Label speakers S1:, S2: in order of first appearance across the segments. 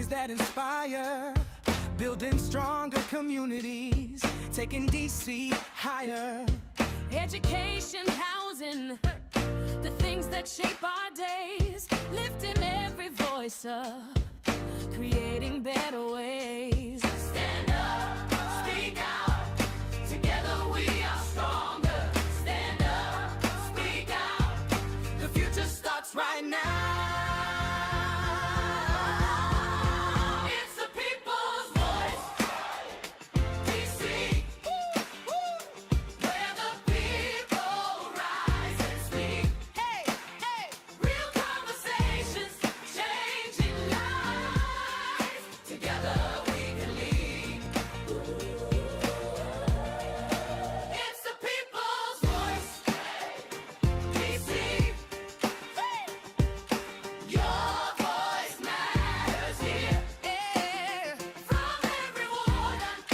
S1: Stories that inspire, building stronger communities, taking DC higher.
S2: Education, housing, the things that shape our days, lifting every voice up, creating better ways. Stand up, speak out, together we are stronger. Stand up, speak out,
S1: The future starts right now.
S2: it's the people's voice. DC, where the people rise and speak.
S1: Hey, hey.
S2: Real conversations, changing lives. Together we can lead. It's the people's voice. DC, your voice matters here.
S1: Yeah.
S2: From every ward and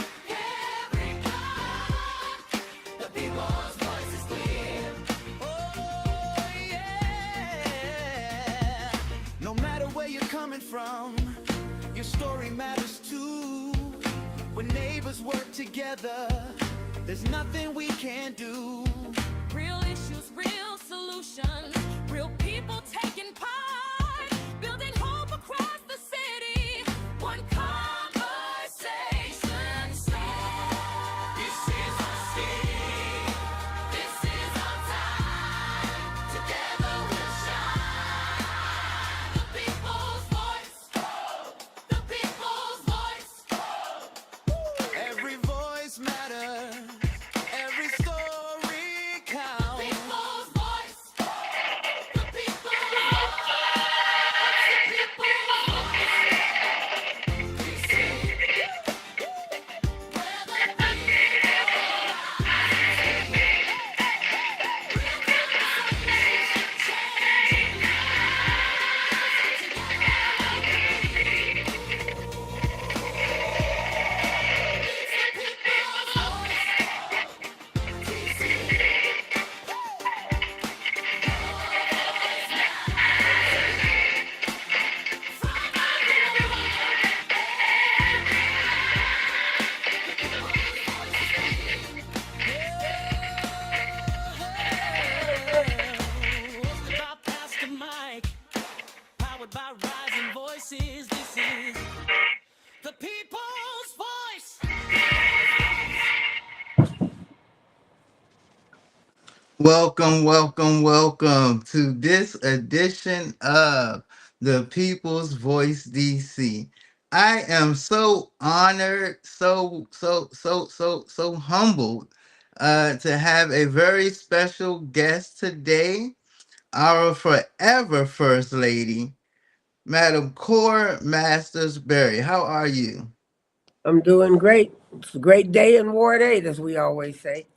S2: every block, the people's voice is clear.
S1: Oh, yeah. No matter where you're coming from, your story matters too. When neighbors work together, there's nothing we can't do.
S2: Real issues, real solutions, real people taking part, building hope across the city. One conversation starts. This is our city. This is our time. Together we'll shine. The people's voice. The people's voice.
S1: Every voice matters. Every story counts.
S2: People's voice. The people's voice. The people's voice. DC, where the
S1: Hosted by Pastor Mike, powered by Rising Voices. This is the people's voice. Welcome to this edition of the People's Voice DC. I am so honored, so humbled to have a very special guest today, our forever First Lady, Madam Core Masters Berry. How are you?
S3: I'm doing great. It's a great day in Ward 8, as we always say.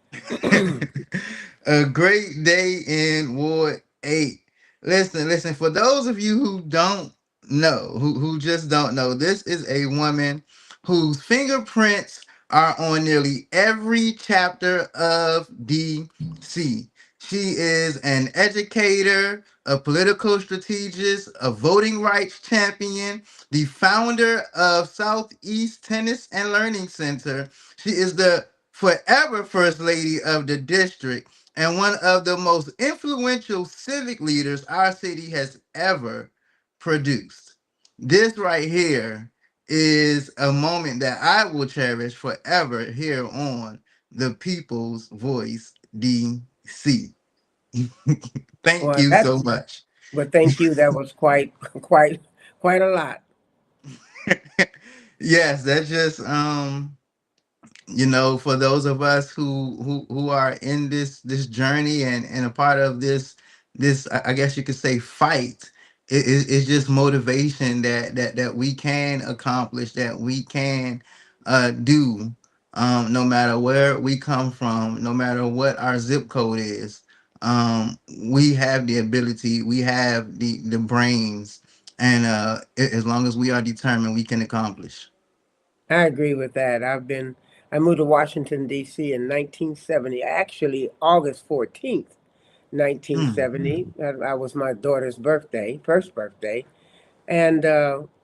S1: A great day in Ward 8. Listen, for those of you who don't know, who just don't know, this is a woman whose fingerprints are on nearly every chapter of DC. She is an educator, a political strategist, a voting rights champion, the founder of Southeast Tennis and Learning Center. She is the forever First Lady of the district and one of the most influential civic leaders our city has ever produced. This right here is a moment that I will cherish forever here on the People's Voice DC. Thank
S3: Well,
S1: you
S3: that's
S1: so much.
S3: but thank you. That was quite a lot.
S1: Yes, that's just for those of us who are in this journey and a part of this I guess you could say fight, it's just motivation that we can accomplish, that we can do, no matter where we come from, no matter what our zip code is. We have the ability, we have the brains, and as long as we are determined, we can accomplish.
S3: I agree with that. I moved to Washington D.C. in 1970. Actually, August 14th,
S1: Mm.
S3: 1970. That was my daughter's birthday, first birthday, and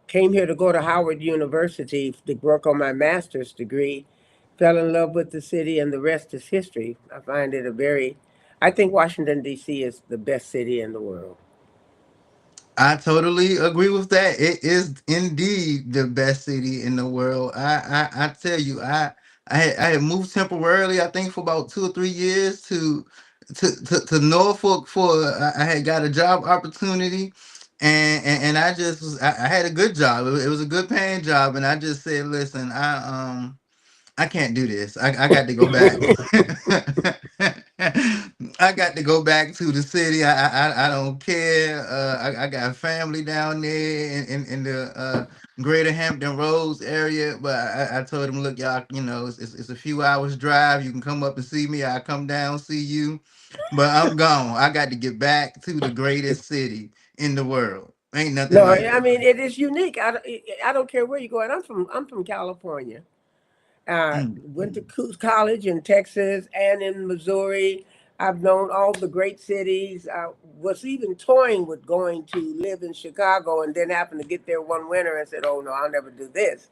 S3: Came here to go to Howard University to work on my master's degree. Fell in love with the city, and the rest is history. I find it I think Washington, D.C. is the best city in the world.
S1: I totally agree with that. It is indeed the best city in the world. I tell you, I had moved temporarily, I think for about 2 or 3 years to Norfolk for I had got a job opportunity, and I just I had a good job. It was a good paying job, and I just said, listen, I can't do this. I got to go back. I got to go back to the city. I don't care. I got family down there in the Greater Hampton Roads area. But I told them, look, y'all, it's a few hours drive. You can come up and see me. I come down, see you. But I'm gone. I got to get back to the greatest city in the world. Ain't nothing
S3: No,
S1: like
S3: I
S1: it.
S3: mean it is unique. I don't care where you go. And I'm from California.
S1: Mm.
S3: Went to college in Texas and in Missouri. I've known all the great cities. I was even toying with going to live in Chicago, and then happened to get there one winter and said, "Oh no, I'll never do this."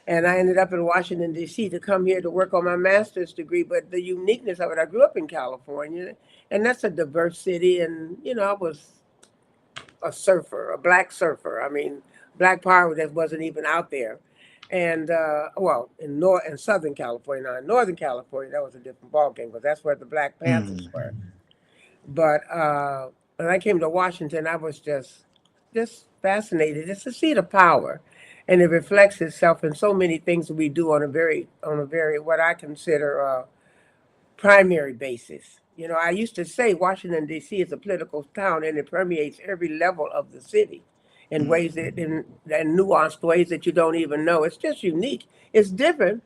S3: And I ended up in Washington D.C. to come here to work on my master's degree. But the uniqueness of it, I grew up in California, and that's a diverse city. And I was a surfer, a black surfer. I mean, black power that wasn't even out there. And well, in Southern California, now in Northern California, that was a different ballgame because that's where the Black Panthers
S1: Mm.
S3: were. But when I came to Washington, I was just fascinated. It's a seat of power, and it reflects itself in so many things that we do on a very what I consider primary basis. I used to say Washington D.C. is a political town, and it permeates every level of the city in
S1: Mm.
S3: ways in nuanced ways that you don't even know. It's just unique. It's different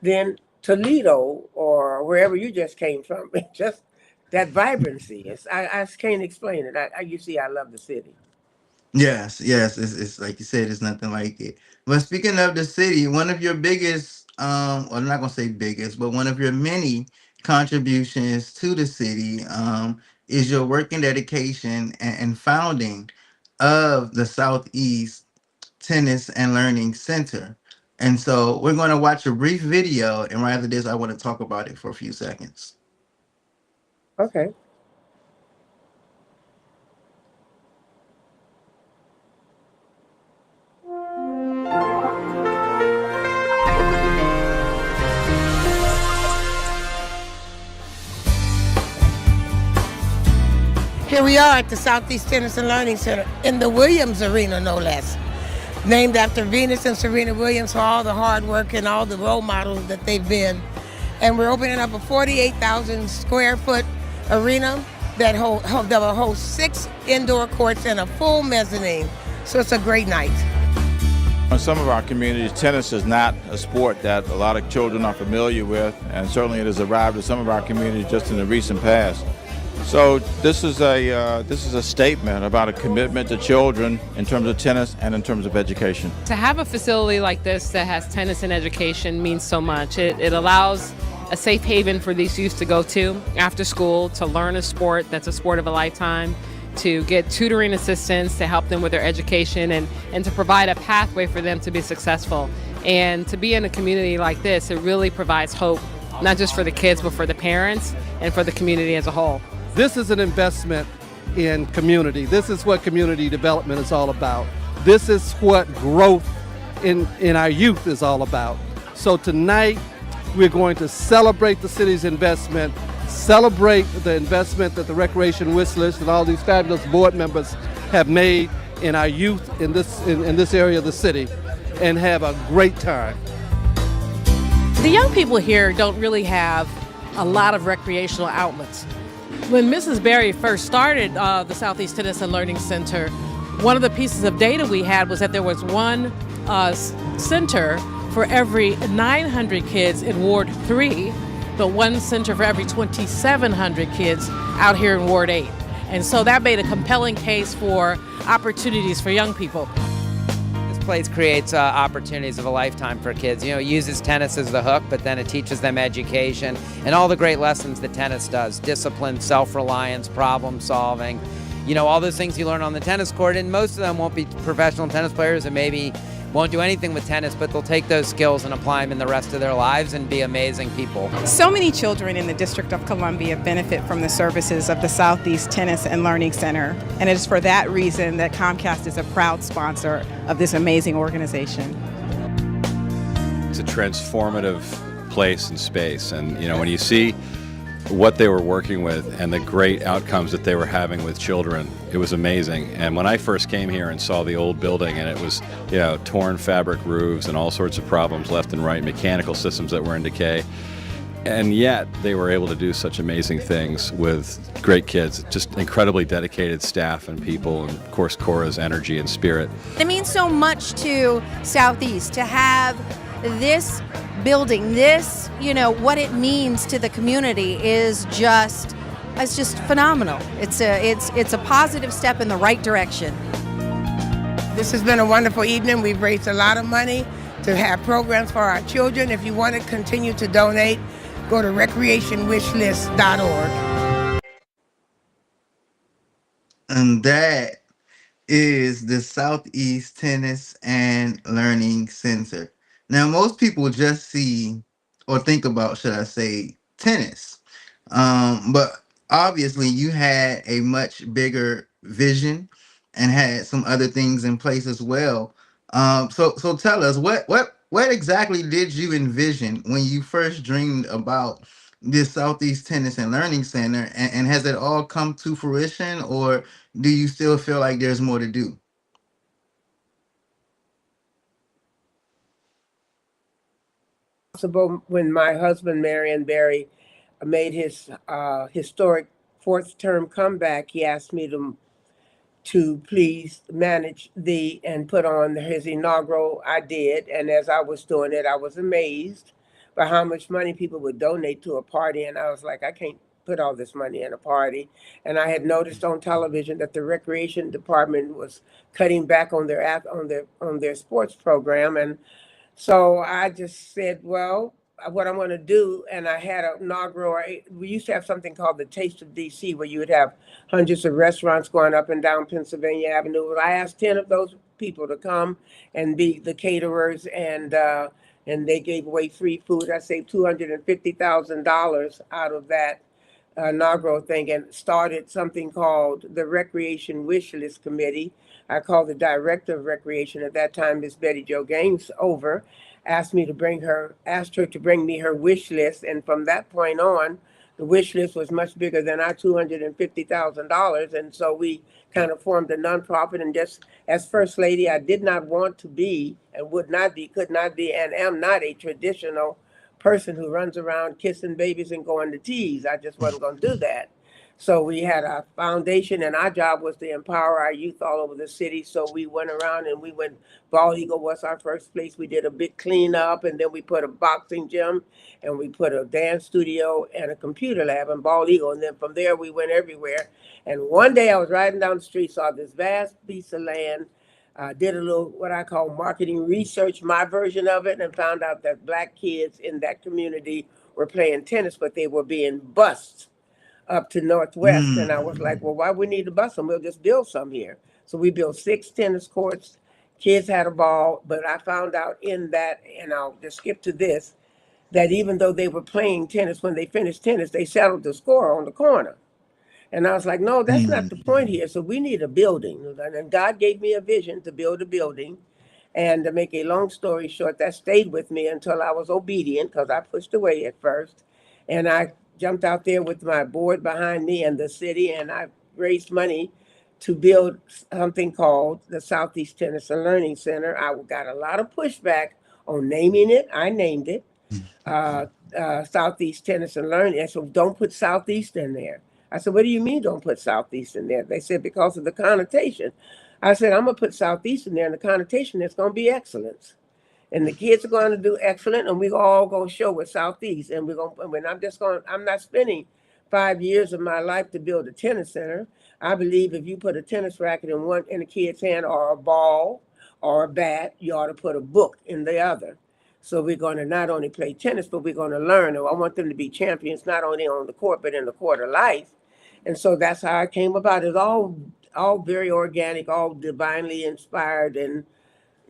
S3: than Toledo or wherever you just came from. It's just that vibrancy. I can't explain it. You see, I love the city.
S1: Yes, yes, it's like you said, it's nothing like it. But speaking of the city, one of your biggest, or I'm not gonna say biggest, but one of your many contributions to the city, is your work and dedication and founding of the Southeast Tennis and Learning Center. And so we're going to watch a brief video, and right after this, I want to talk about it for a few seconds.
S3: Okay. Here we are at the Southeast Tennis and Learning Center in the Williams Arena, no less. Named after Venus and Serena Williams for all the hard work and all the role models that they've been. And we're opening up a 48,000 square foot arena that will host 6 indoor courts and a full mezzanine. So it's a great night.
S4: In some of our communities, tennis is not a sport that a lot of children are familiar with, and certainly it has arrived in some of our communities just in the recent past. So this is a statement about a commitment to children in terms of tennis and in terms of education.
S5: To have a facility like this that has tennis and education means so much. It allows a safe haven for these youth to go to after school, to learn a sport that's a sport of a lifetime, to get tutoring assistance to help them with their education, and to provide a pathway for them to be successful. And to be in a community like this, it really provides hope, not just for the kids, but for the parents and for the community as a whole.
S6: This is an investment in community. This is what community development is all about. This is what growth in our youth is all about. So tonight, we're going to celebrate the city's investment, celebrate the investment that the Recreation Wish List and all these fabulous board members have made in our youth in this area of the city, and have a great time.
S7: The young people here don't really have a lot of recreational outlets. When Mrs. Berry first started the Southeast Tennis and Learning Center, one of the pieces of data we had was that there was one center for every 900 kids in Ward 3, but one center for every 2,700 kids out here in Ward 8. And so that made a compelling case for opportunities for young people.
S8: This place creates opportunities of a lifetime for kids. It uses tennis as the hook, but then it teaches them education and all the great lessons that tennis does: discipline, self-reliance, problem solving. all those things you learn on the tennis court, and most of them won't be professional tennis players and maybe won't do anything with tennis, but they'll take those skills and apply them in the rest of their lives and be amazing people.
S9: So many children in the District of Columbia benefit from the services of the Southeast Tennis and Learning Center, and it is for that reason that Comcast is a proud sponsor of this amazing organization.
S10: It's a transformative place and space, and when you see what they were working with and the great outcomes that they were having with children, it was amazing. And when I first came here and saw the old building, and it was torn fabric roofs and all sorts of problems left and right, mechanical systems that were in decay, and yet they were able to do such amazing things with great kids, just incredibly dedicated staff and people, and of course Cora's energy and spirit.
S11: It means so much to Southeast to have this building, this, what it means to the community is just phenomenal. It's a positive step in the right direction.
S3: This has been a wonderful evening. We've raised a lot of money to have programs for our children. If you want to continue to donate, go to recreationwishlist.org.
S1: And that is the Southeast Tennis and Learning Center. Now, most people just see or think about, should I say, tennis. But obviously you had a much bigger vision and had some other things in place as well. So tell us, what exactly did you envision when you first dreamed about this Southeast Tennis and Learning Center, and has it all come to fruition, or do you still feel like there's more to do?
S3: Possible when my husband, Marion Barry, made his historic fourth term comeback, he asked me to please manage and put on his inaugural. I did, and as I was doing it, I was amazed by how much money people would donate to a party, and I was like, I can't put all this money in a party. And I had noticed on television that the recreation department was cutting back on their sports program, and so I just said, well, what I'm going to do, and I had an inaugural, we used to have something called the Taste of DC, where you would have hundreds of restaurants going up and down Pennsylvania Avenue. I asked 10 of those people to come and be the caterers, and they gave away free food. I saved $250,000 out of that inaugural thing, and started something called the Recreation Wish List Committee. I called the director of recreation at that time, Miss Betty Jo Gaines, over, asked her to bring me her wish list, and from that point on, the wish list was much bigger than our $250,000, and so we kind of formed a nonprofit. And just as First Lady, I did not want to be, and would not be, could not be, and am not a traditional person who runs around kissing babies and going to teas. I just wasn't going to do that. So we had a foundation, and our job was to empower our youth all over the city. So we went around, and we went, Bald Eagle was our first place. We did a big cleanup, and then we put a boxing gym, and we put a dance studio and a computer lab in Bald Eagle. And then from there, we went everywhere. And one day I was riding down the street, saw this vast piece of land, did a little, what I call marketing research, my version of it, and found out that Black kids in that community were playing tennis, but they were being bused up to Northwest. And I was like, well, why we need to bus them? We'll just build some here. So we built 6 tennis courts. Kids had a ball, but I found out in that, and I'll just skip to this, that even though they were playing tennis, when they finished tennis, they settled the score on the corner. And I was like, no, that's not the point here. So we need a building. And God gave me a vision to build a building. And to make a long story short, that stayed with me until I was obedient, because I pushed away at first. And I jumped out there with my board behind me and the city, and I raised money to build something called the Southeast Tennis and Learning Center. I got a lot of pushback on naming it. I named it Southeast Tennis and Learning. And so don't put Southeast in there. I said, what do you mean don't put Southeast in there? They said, because of the connotation. I said, I'm going to put Southeast in there, and the connotation is going to be excellence. And the kids are going to do excellent, and we're all going to show with Southeast. And I'm not spending 5 years of my life to build a tennis center. I believe if you put a tennis racket in a kid's hand, or a ball or a bat, you ought to put a book in the other. So we're going to not only play tennis, but we're going to learn. I want them to be champions, not only on the court, but in the court of life. And so that's how I came about. It's all all very organic, all divinely inspired, and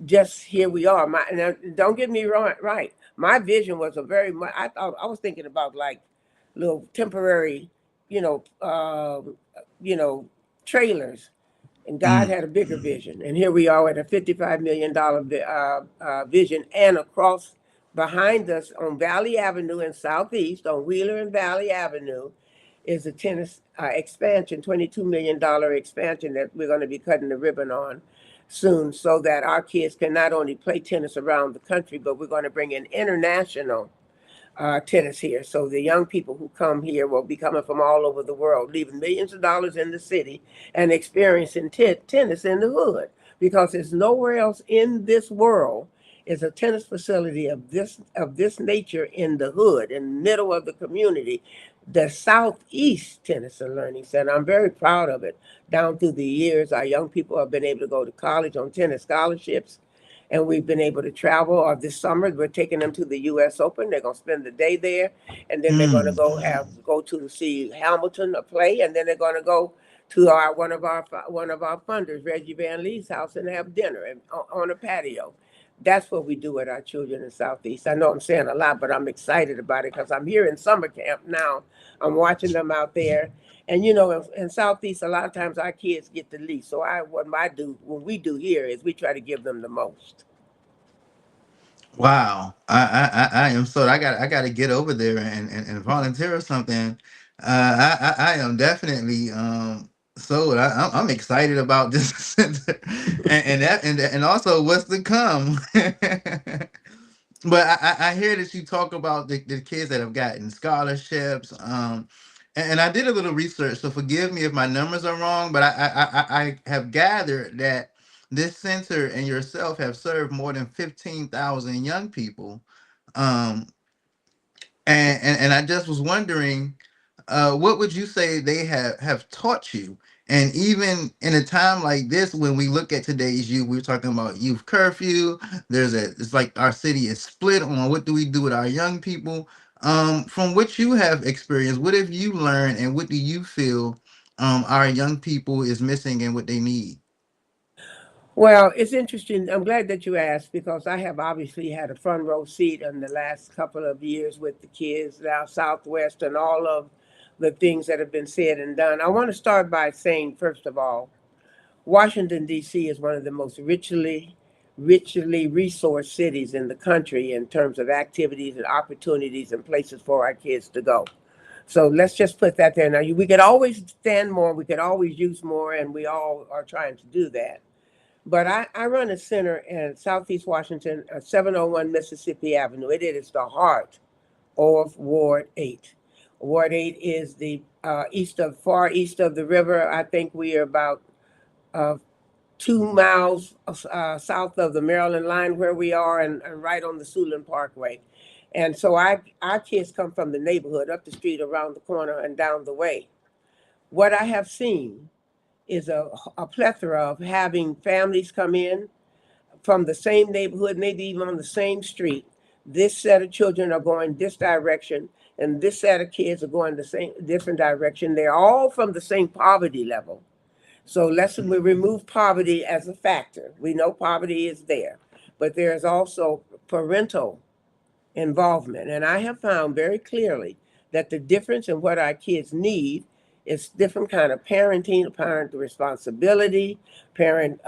S3: just here we are. Now, don't get me wrong, right. My vision was a very much, I thought I was thinking about like little temporary, you know, you know, trailers. And God
S1: Mm.
S3: had a bigger vision. And here we are at a $55 million vision. And across behind us on Valley Avenue in Southeast, on Wheeler and Valley Avenue, is a tennis expansion, $22 million expansion that we're going to be cutting the ribbon on soon, so that our kids can not only play tennis around the country, but we're going to bring in international tennis here. So the young people who come here will be coming from all over the world, leaving millions of dollars in the city and experiencing tennis in the hood, because there's nowhere else in this world is a tennis facility of this nature in the hood, in the middle of the community. The Southeast Tennis and Learning Center. I'm very proud of it. Down through the years, our young people have been able to go to college on tennis scholarships, and we've been able to travel. Or this summer, we're taking them to the U.S. Open. They're going to spend the day there, and then they're going to go to see Hamilton play, and then they're going to go to one of our funders, Reggie Van Lee's house, and have dinner on a patio. That's what we do with our children in Southeast. I know I'm saying a lot, but I'm excited about it because I'm here in summer camp now. I'm watching them out there. And you know, in Southeast, a lot of times our kids get the least. So what we do here is we try to give them the most.
S1: Wow. I am so I got to get over there and volunteer or something. I am definitely sold. I'm excited about this center and also what's to come. But I hear that you talk about the kids that have gotten scholarships. And I did a little research, so forgive me if my numbers are wrong, but I have gathered that this center and yourself have served more than 15,000 young people. Um, and I just was wondering, what would you say they have taught you? And even in a time like this, when we look at today's youth, we are talking about youth curfew. It's like our city is split on what do we do with our young people. From what you have experienced, what have you learned, and what do you feel our young people is missing and what they need?
S3: Well, it's interesting. I'm glad that you asked, because I have obviously had a front row seat in the last couple of years with the kids down Southwest and all of the things that have been said and done. I want to start by saying, first of all, Washington, D.C. is one of the most richly resourced cities in the country in terms of activities and opportunities and places for our kids to go. So let's just put that there. Now, we could always stand more, we could always use more, and we all are trying to do that. But I run a center in Southeast Washington, 701 Mississippi Avenue. It is the heart of Ward 8. Ward 8 is the far east of the river. I think we are about 2 miles south of the Maryland line where we are, and right on the Siouxland Parkway. And so our kids come from the neighborhood, up the street, around the corner, and down the way. What I have seen is a plethora of having families come in from the same neighborhood, maybe even on the same street. This set of children are going this direction, and this set of kids are going the same different direction. They're all from the same poverty level. So we remove poverty as a factor. We know poverty is there, but there is also parental involvement. And I have found very clearly that the difference in what our kids need is different kind of parenting, parent responsibility, parent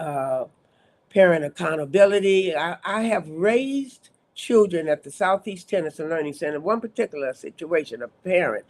S3: accountability. I have raised children at the Southeast Tennis and Learning Center. One particular situation, a parent,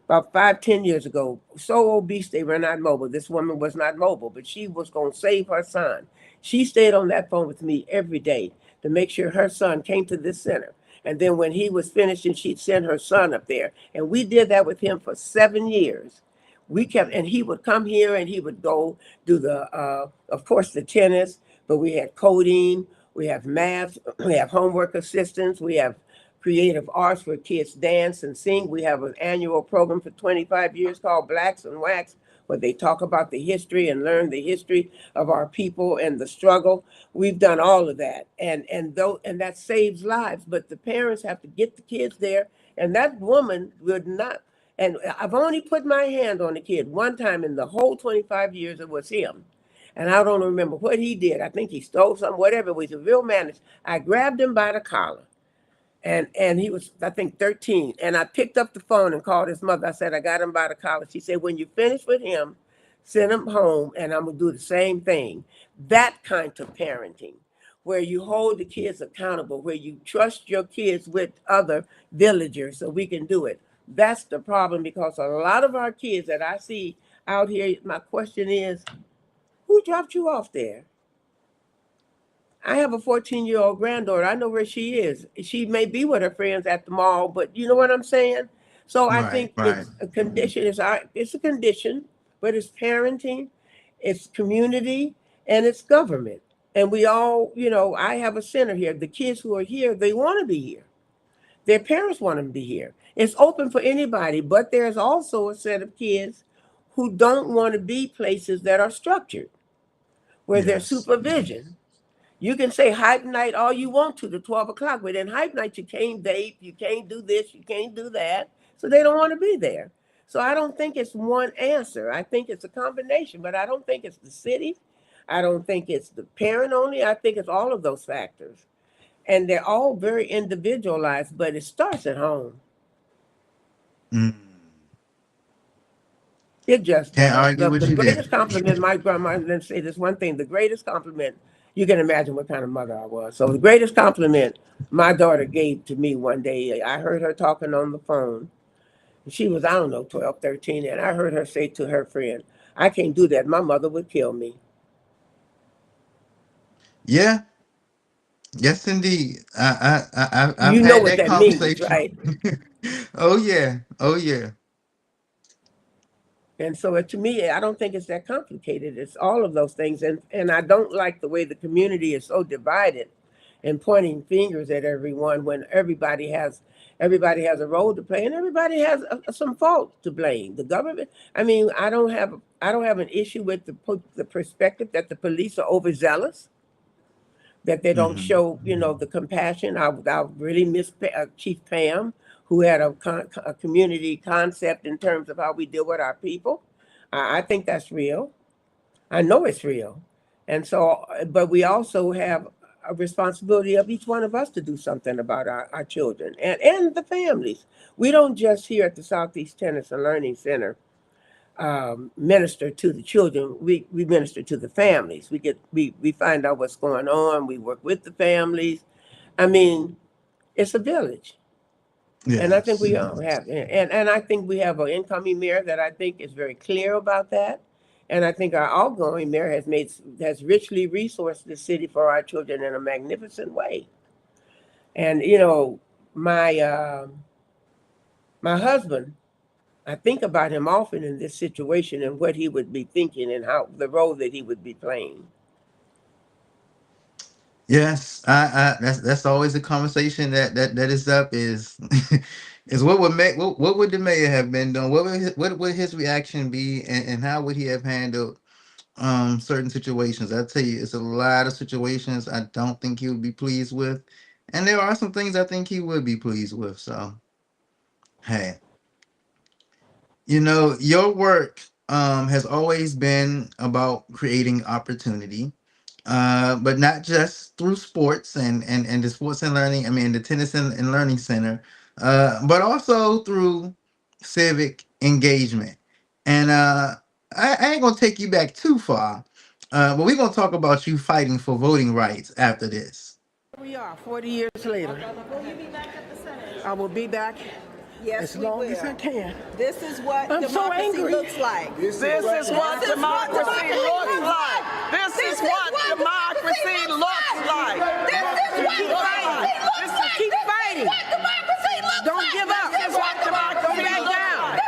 S3: about 5-10 years ago, so obese they were not mobile. This woman was not mobile, but she was going to save her son. She stayed on that phone with me every day to make sure her son came to this center. And then when he was finishing, she'd send her son up there. And we did that with him for 7 years. And he would come here and he would go do of course, the tennis, but we had coding, we have math, we have homework assistance, we have creative arts where kids dance and sing. We have an annual program for 25 years called Blacks and Wax, where they talk about the history and learn the history of our people and the struggle. We've done all of that, and that saves lives. But the parents have to get the kids there, and that woman would not And I've only put my hand on the kid one time in the whole 25 years. It was him. And I don't remember what he did. I think he stole something, whatever. It was a real menace. I grabbed him by the collar. And he was, I think, 13. And I picked up the phone and called his mother. I said, I got him by the collar. She said, when you finish with him, send him home, and I'm going to do the same thing. That kind of parenting, where you hold the kids accountable, where you trust your kids with other villagers so we can do it. That's the problem, because a lot of our kids that I see out here, my question is, who dropped you off there? I have a 14-year-old granddaughter. I know where she is. She may be with her friends at the mall, but you know what I'm saying? So I think it's a condition. It's a condition, but it's parenting, it's community, and it's government. And we all, I have a center here. The kids who are here, they want to be here. Their parents want them to be here. It's open for anybody, but there's also a set of kids who don't want to be places that are structured, where there's supervision. You can say hype night all you want to 12 o'clock, but in hype night, you can't date, you can't do this, you can't do that. So they don't want to be there. So I don't think it's one answer. I think it's a combination, but I don't think it's the city. I don't think it's the parent only. I think it's all of those factors. And they're all very individualized, but it starts at home. It just
S1: Can't argue with
S3: the
S1: you there.
S3: greatest compliment, my grandma, let's say this one thing, the greatest compliment, you can imagine what kind of mother I was. So the greatest compliment my daughter gave to me one day, I heard her talking on the phone. She was, 12, 13, and I heard her say to her friend, I can't do that. My mother would kill me.
S1: Yeah. Yes, indeed. I've
S3: You know
S1: had
S3: what
S1: that
S3: that means,
S1: conversation.
S3: right?
S1: Oh yeah. Oh yeah.
S3: And so to me, I don't think it's that complicated. It's all of those things. And I don't like the way the community is so divided and pointing fingers at everyone when everybody has a role to play and everybody has some fault to blame. The government, I mean, I don't have an issue with the perspective that the police are overzealous, that they don't show, the compassion. I really miss Chief Pam, who had a community concept in terms of how we deal with our people. I think that's real. I know it's real. And so, but we also have a responsibility of each one of us to do something about our children and the families. We don't just here at the Southeast Tennis and Learning Center minister to the children. We minister to the families. We find out what's going on. We work with the families. I mean, it's a village.
S1: Yes.
S3: And I think we all have, and I think we have an incoming mayor that I think is very clear about that. And I think our outgoing mayor has richly resourced the city for our children in a magnificent way. And my husband, I think about him often in this situation and what he would be thinking and how the role that he would be playing.
S1: Yes, that's always a conversation that is up is is what would the mayor have been doing? What would his reaction be, and how would he have handled certain situations? I tell you, it's a lot of situations I don't think he would be pleased with, and there are some things I think he would be pleased with. So, hey, your work has always been about creating opportunity. But not just through sports and the sports and learning, I mean, the tennis and learning center, but also through civic engagement. And I ain't gonna take you back too far, but we're gonna talk about you fighting for voting rights after this.
S3: Here we are, 40 years later.
S12: Will you be back at the Senate?
S3: I will be back
S12: Yes,
S3: as long as I can.
S12: This is what
S3: I'm so
S12: democracy
S3: angry.
S12: looks like.
S13: This is what democracy looks like. This is what democracy looks like.
S3: Keep fighting. Don't give up.
S13: This is what democracy
S3: Don't back
S13: looks
S3: down.
S13: like.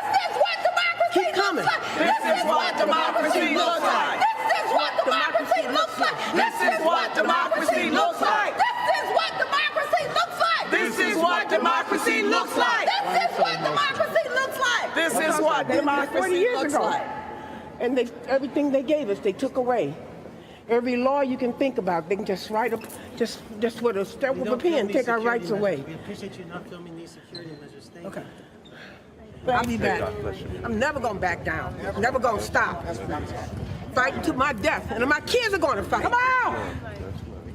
S3: Keep coming.
S13: This is what democracy looks like.
S12: This is what democracy looks like.
S13: This is what democracy looks like.
S12: This is what democracy looks like.
S13: This is what democracy looks like.
S12: This is what democracy looks like.
S13: This is what
S3: 40
S13: democracy
S3: years
S13: looks
S3: ago.
S13: like.
S3: And everything they gave us, they took away. Every law you can think about, they can just write up, just with a stroke of a pen, take our rights away.
S14: We appreciate you not filming these security measures. Thank
S3: Okay.
S14: you.
S3: I'll be back. I'm never gonna back down. Never gonna stop. Fighting to my death, and my kids are gonna fight. Come on!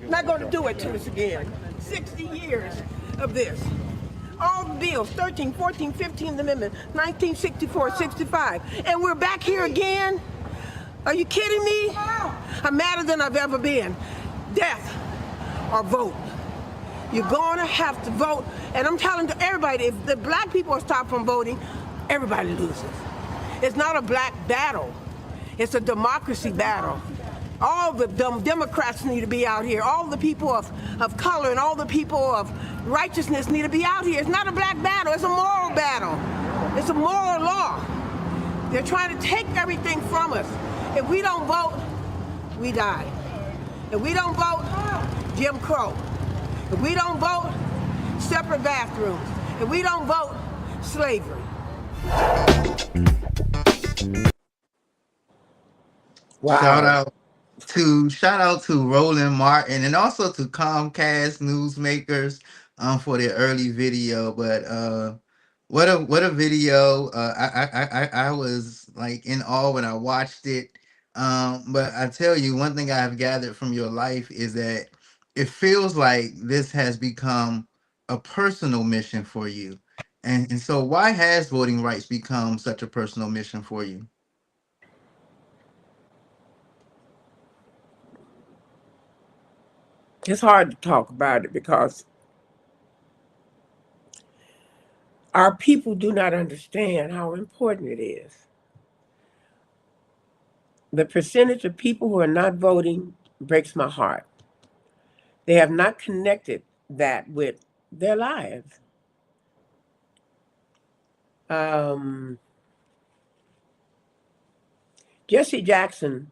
S3: Not gonna do it to us again. 60 years of this. All the bills, 13, 14, 15th Amendment, 1964, 65. And we're back here again? Are you kidding me? I'm madder than I've ever been. Death or vote. You're gonna have to vote. And I'm telling to everybody, if the black people are stopped from voting, everybody loses. It's not a black battle. It's a democracy battle. All the Democrats need to be out here. All the people of color and all the people of righteousness need to be out here. It's not a black battle. It's a moral battle. It's a moral law. They're trying to take everything from us. If we don't vote, we die. If we don't vote, Jim Crow. If we don't vote, separate bathrooms. If we don't vote, slavery.
S1: Wow. Shout out to Roland Martin and also to Comcast Newsmakers for their early video. But what a video. I was like in awe when I watched it. But I tell you, one thing I have gathered from your life is that it feels like this has become a personal mission for you. And so why has voting rights become such a personal mission for you?
S3: It's hard to talk about it because our people do not understand how important it is. The percentage of people who are not voting breaks my heart. They have not connected that with their lives. Jesse Jackson,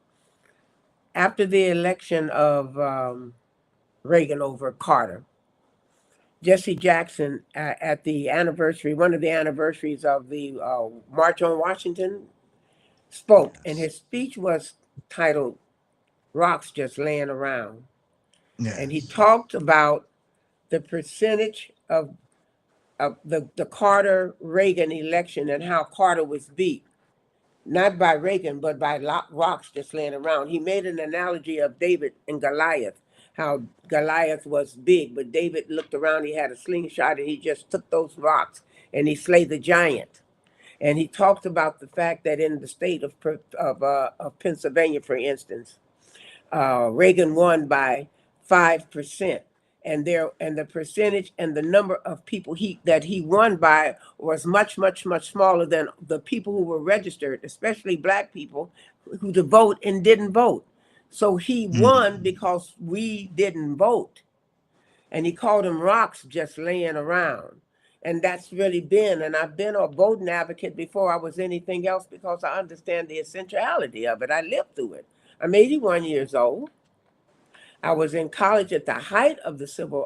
S3: after the election of Reagan over Carter, Jesse Jackson at the anniversary, one of the anniversaries of the March on Washington, spoke, and his speech was titled "Rocks Just Laying Around."
S1: Yes.
S3: And he talked about the percentage of the Carter-Reagan election and how Carter was beat, not by Reagan, but by rocks just laying around. He made an analogy of David and Goliath, how Goliath was big, but David looked around, he had a slingshot, and he just took those rocks and he slayed the giant. And he talked about the fact that in the state of Pennsylvania, for instance, Reagan won by 5%. And the percentage and the number of people that he won by was much, much, much smaller than the people who were registered, especially black people who to vote and didn't vote. So he won because we didn't vote. And he called them rocks just laying around. And that's really been, and I've been a voting advocate before I was anything else because I understand the essentiality of it. I lived through it. I'm 81 years old. I was in college at the height of the civil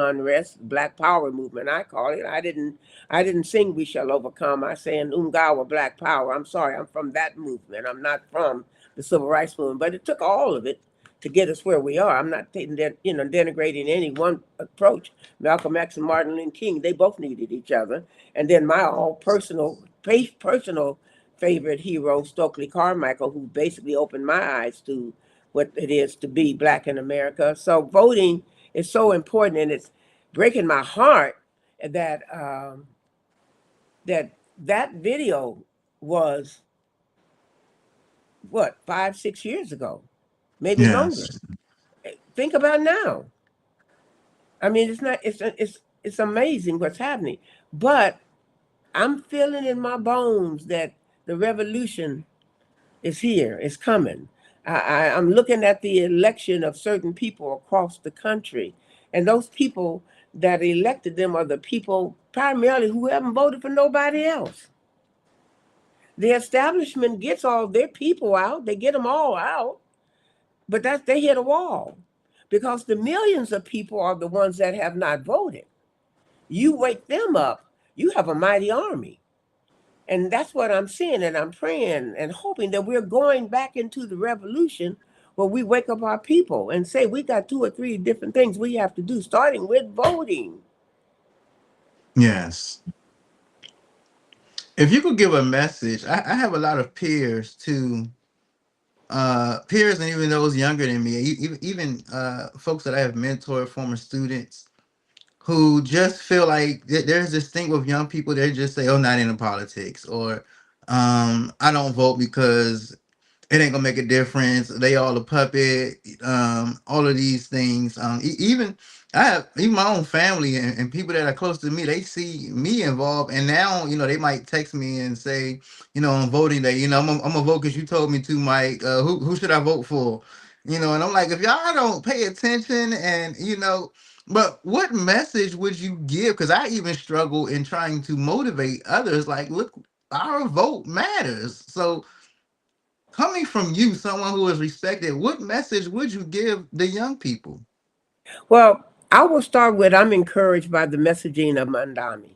S3: unrest, Black Power movement, I call it. I didn't sing "We Shall Overcome." I sang "Ungawa Black Power." I'm sorry, I'm from that movement. I'm not from the civil rights movement, but it took all of it to get us where we are. I'm not taking that, denigrating any one approach. Malcolm X and Martin Luther King, they both needed each other. And then my own personal favorite hero, Stokely Carmichael, who basically opened my eyes to what it is to be black in America. So voting is so important, and it's breaking my heart that that video was, 5-6 years ago, maybe longer. Think about now. I mean, it's amazing what's happening, but I'm feeling in my bones that the revolution is here, it's coming. I'm looking at the election of certain people across the country, and those people that elected them are the people primarily who haven't voted for nobody else. The establishment gets all their people out, they get them all out, but they hit a wall because the millions of people are the ones that have not voted. You wake them up, you have a mighty army. And that's what I'm seeing, and I'm praying and hoping that we're going back into the revolution where we wake up our people and say we got 2 or 3 different things we have to do, starting with voting.
S1: Yes. If you could give a message, I have a lot of peers too, peers and even those younger than me, even folks that I have mentored, former students who just feel like there's this thing with young people. They just say, "Oh, not into politics," or "I don't vote because it ain't gonna make a difference. They all a puppet." All of these things. Even I have even my own family and people that are close to me. They see me involved, and now they might text me and say, on voting day, I'm gonna vote because you told me to, Mike. Who should I vote for? And I'm like, if y'all don't pay attention, and but what message would you give? Because I even struggle in trying to motivate others. Like, look, our vote matters. So coming from you, someone who is respected, what message would you give the young people?
S3: Well, I will start with I'm encouraged by the messaging of Mandami.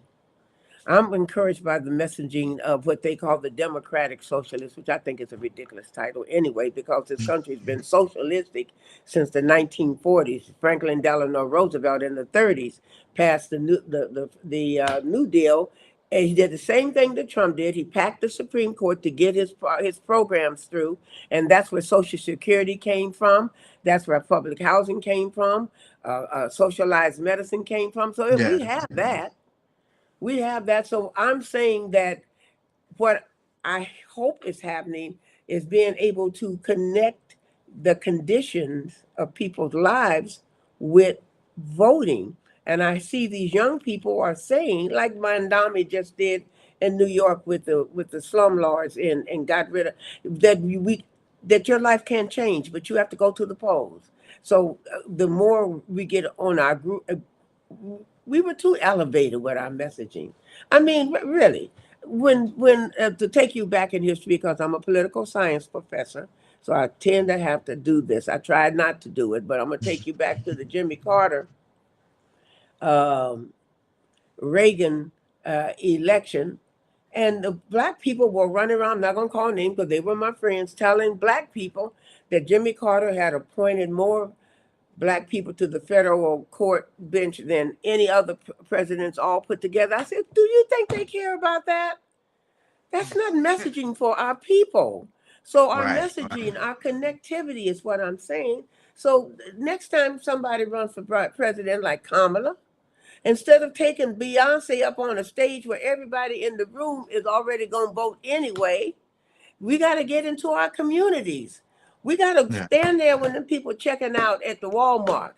S3: I'm encouraged by the messaging of what they call the Democratic Socialists, which I think is a ridiculous title anyway, because this country's been socialistic since the 1940s. Franklin Delano Roosevelt in the 30s passed the New Deal, and he did the same thing that Trump did. He packed the Supreme Court to get his programs through, and that's where Social Security came from. That's where public housing came from. Socialized medicine came from. So we
S1: Yeah.
S3: have that. We have that. So I'm saying that what I hope is happening is being able to connect the conditions of people's lives with voting. And I see these young people are saying, like Mandami just did in New York with the slumlords and got rid of that your life can change, but you have to go to the polls. So the more we get on our group, we were too elevated with our messaging. I mean, really, when to take you back in history, because I'm a political science professor, so I tend to have to do this. I tried not to do it, but I'm gonna take you back to the Jimmy Carter, Reagan election, and the black people were running around. I'm not gonna call names because they were my friends, telling black people that Jimmy Carter had appointed more black people to the federal court bench than any other presidents all put together. I said, do you think they care about that? That's not messaging for our people. So our
S1: Right.
S3: messaging, our connectivity is what I'm saying. So next time somebody runs for president like Kamala, instead of taking Beyonce up on a stage where everybody in the room is already going to vote anyway, we got to get into our communities. We got to
S1: Yeah.
S3: stand there when the people checking out at the Walmart.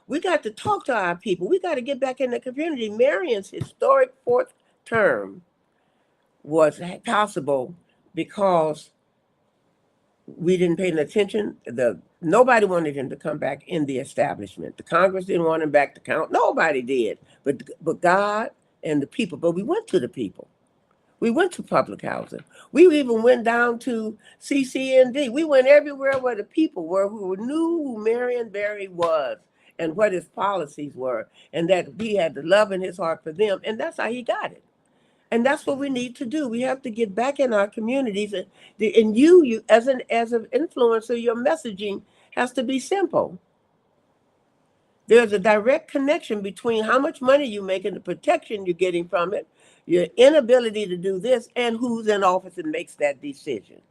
S3: We got to talk to our people. We got to get back in the community. Marion's historic fourth term was possible because we didn't pay attention. Nobody wanted him to come back in the establishment. The Congress didn't want him back to count. Nobody did, but God and the people. But we went to the people. We went to public housing. We even went down to CCND. We went everywhere where the people were who knew who Marion Barry was and what his policies were, and that he had the love in his heart for them. And that's how he got it. And that's what we need to do. We have to get back in our communities. And you as an influencer, your messaging has to be simple. There's a direct connection between how much money you make and the protection you're getting from it, your inability to do this, and who's in office and makes that decision.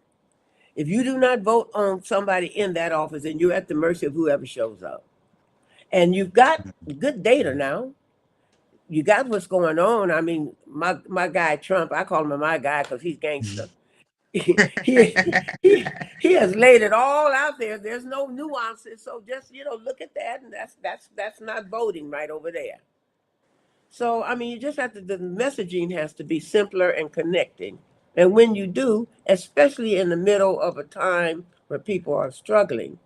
S3: If you do not vote on somebody in that office, then you're at the mercy of whoever shows up. And you've got good data now. You got what's going on. I mean, my guy Trump, I call him my guy because he's gangster. he, he has laid it all out there. There's no nuances. So just look at that, and that's not voting right over there. So I mean, you just have to. The messaging has to be simpler and connecting. And when you do, especially in the middle of a time where people are struggling,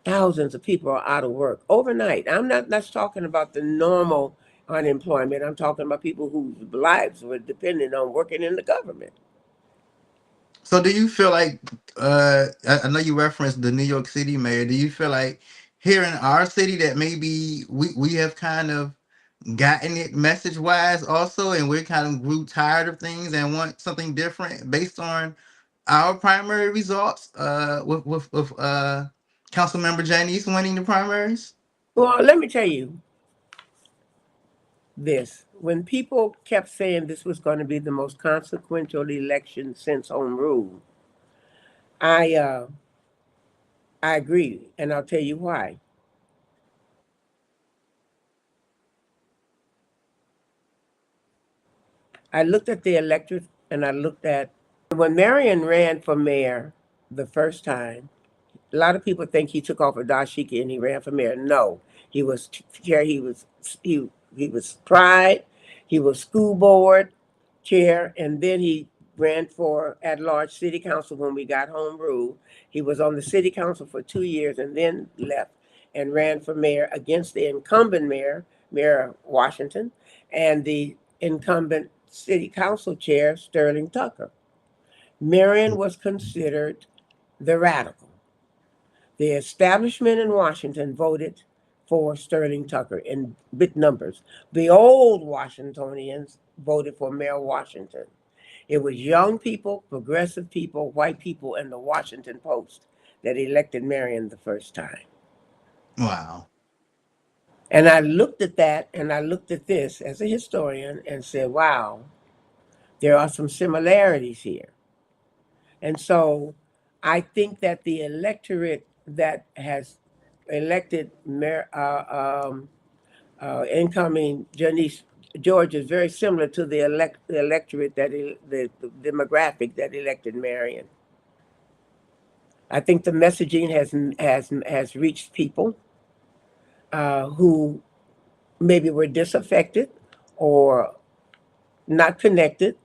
S3: thousands of people are out of work overnight. I'm not talking about the normal unemployment. I'm talking about people whose lives were dependent on working in the government.
S1: So do you feel like I know you referenced the New York City mayor. Do you feel like here in our city that maybe we have kind of gotten it message wise also, and we're kind of grew tired of things and want something different based on our primary results with council member Janice winning the primaries?
S3: Well, let me tell you this. when people kept saying this was going to be the most consequential election since Home Rule, I I agree, and I'll tell you why. I looked at the electorate, and I looked at when Marion ran for mayor the first time. A lot of people think he took off a dashiki and he ran for mayor. No, he was chair. He was pride. He was school board chair, and then he ran for at-large city council when we got home rule. He was on the city council for 2 years and then left and ran for mayor against the incumbent mayor, Mayor Washington, and the incumbent city council chair, Sterling Tucker. Marion was considered the radical. The establishment in Washington voted for Sterling Tucker in big numbers. The old Washingtonians voted for Mayor Washington. It was young people, progressive people, white people, and the Washington Post that elected Marion the first time.
S1: Wow.
S3: And I looked at that and I looked at this as a historian and said, wow, there are some similarities here. And so I think that the electorate that has elected incoming Janice George is very similar to the electorate that the demographic that elected Marion. I think the messaging has reached people who maybe were disaffected or not connected,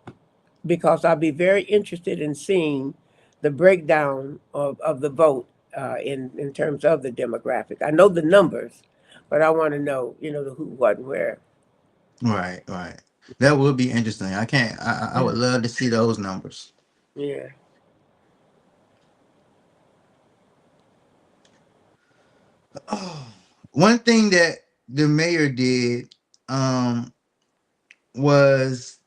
S3: because I'll be very interested in seeing the breakdown of the vote in terms of the demographic. I know the numbers, but I want to know, the who, what, and where.
S1: Right, right. That would be interesting. I would love to see those numbers.
S3: Yeah.
S1: One thing that the mayor did was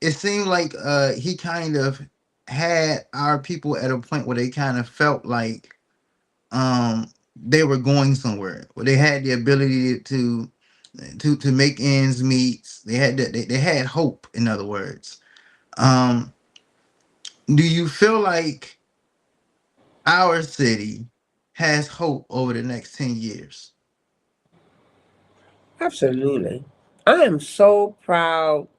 S1: it seemed like he kind of had our people at a point where they kind of felt like they were going somewhere, where they had the ability to make ends meet. They had hope, in other words. Do you feel like our city has hope over the next 10 years?
S3: Absolutely. I am so proud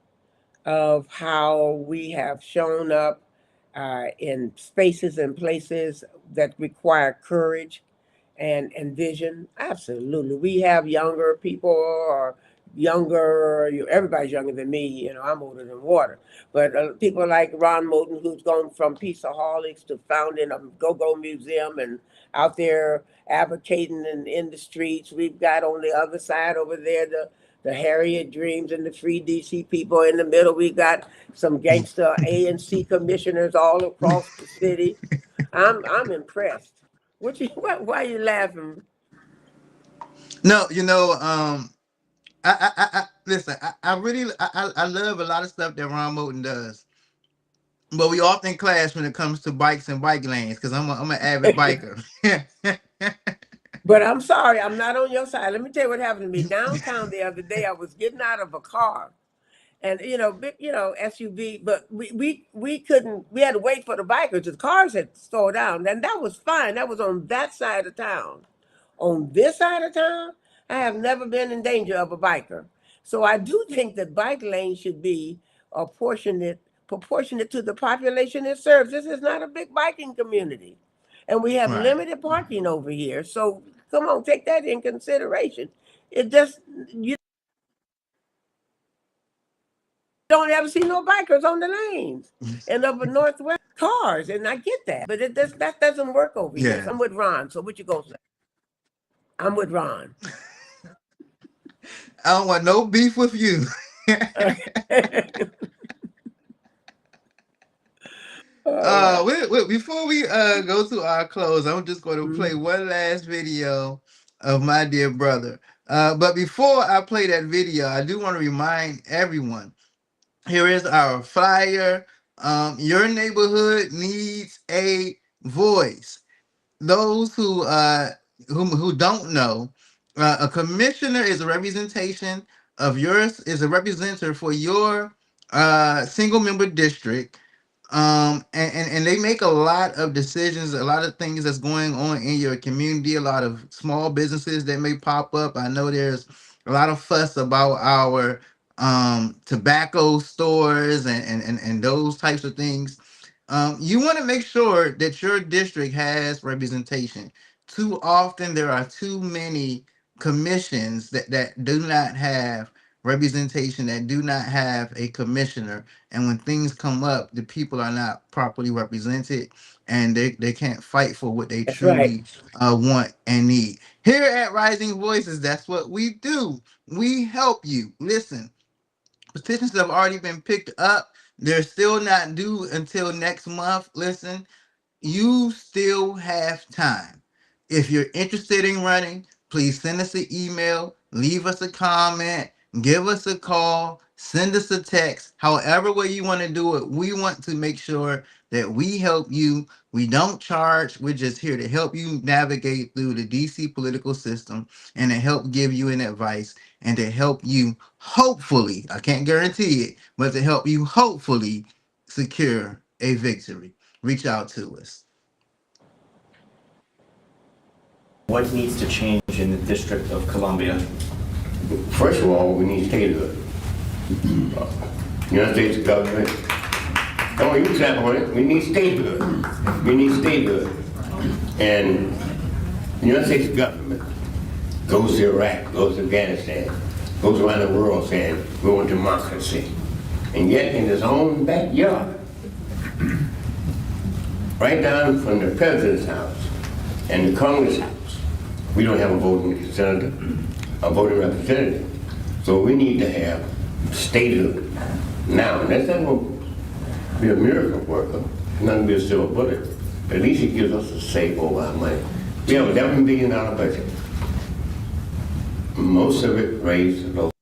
S3: of how we have shown up in spaces and places that require courage and vision. Absolutely. We have younger people or everybody's younger than me. I'm older than water. But people like Ron Moulton, who's gone from Peaceaholics to founding a go-go museum and out there advocating in the streets. We've got on the other side over there the Harriet Dreams and the Free DC people. In the middle, we got some gangster ANC commissioners all across the city. I'm impressed. Why are you laughing?
S1: No, I listen. I really I love a lot of stuff that Ron Moulton does, but we often clash when it comes to bikes and bike lanes because I'm an avid biker.
S3: But I'm sorry, I'm not on your side. Let me tell you what happened to me downtown the other day. I was getting out of a car, and big, SUV, but we couldn't. We had to wait for the bikers. The cars had slowed down, and that was fine. That was on that side of town. On this side of town, I have never been in danger of a biker. So I do think that bike lanes should be proportionate to the population it serves. This is not a big biking community. And we have
S1: Right.
S3: limited parking over here. So come on, take that in consideration. It just, you don't ever see no bikers on the lanes and of a Northwest cars. And I get that, but that doesn't work over here.
S1: Yeah.
S3: So I'm with Ron. So what you gonna say? I'm with Ron.
S1: I don't want no beef with you. Before we go to our close, I'm just going to play one last video of my dear brother. But before I play that video, I do want to remind everyone. Here is our flyer. Your neighborhood needs a voice. Those who don't know, A commissioner is a representation of yours, is a representative for your single member district. And they make a lot of decisions, a lot of things that's going on in your community, a lot of small businesses that may pop up. I know there's a lot of fuss about our tobacco stores and those types of things. You want to make sure that your district has representation. Too often there are too many commissions that do not have representation, that do not have a commissioner. And when things come up, the people are not properly represented, and they can't fight for what they
S3: That's right.
S1: truly want and need. Here at Rising Voices, that's what we do. We help you. Listen, petitions have already been picked up. They're still not due until next month. Listen, you still have time. If you're interested in running, please send us an email, leave us a comment, give us a call, send us a text. However way you want to do it, we want to make sure that we help you. We don't charge. We're just here to help you navigate through the DC political system and to help give you an advice and to help you hopefully, I can't guarantee it, but to help you hopefully secure a victory. Reach out to us.
S14: What needs to change in the District of Columbia?
S15: First of all, we need statehood. United States government. Don't use that word. We need statehood. We need statehood. And the United States government goes to Iraq, goes to Afghanistan, goes around the world saying we want democracy. And yet in his own backyard, right down from the president's house and the Congress house, we don't have a voting senator, a voting representative. So we need to have statehood now. And that's not going to be a miracle worker. It's not going to be a silver bullet. But at least it gives us a say over our money. We have a $11 billion budget. Most of it raised to those.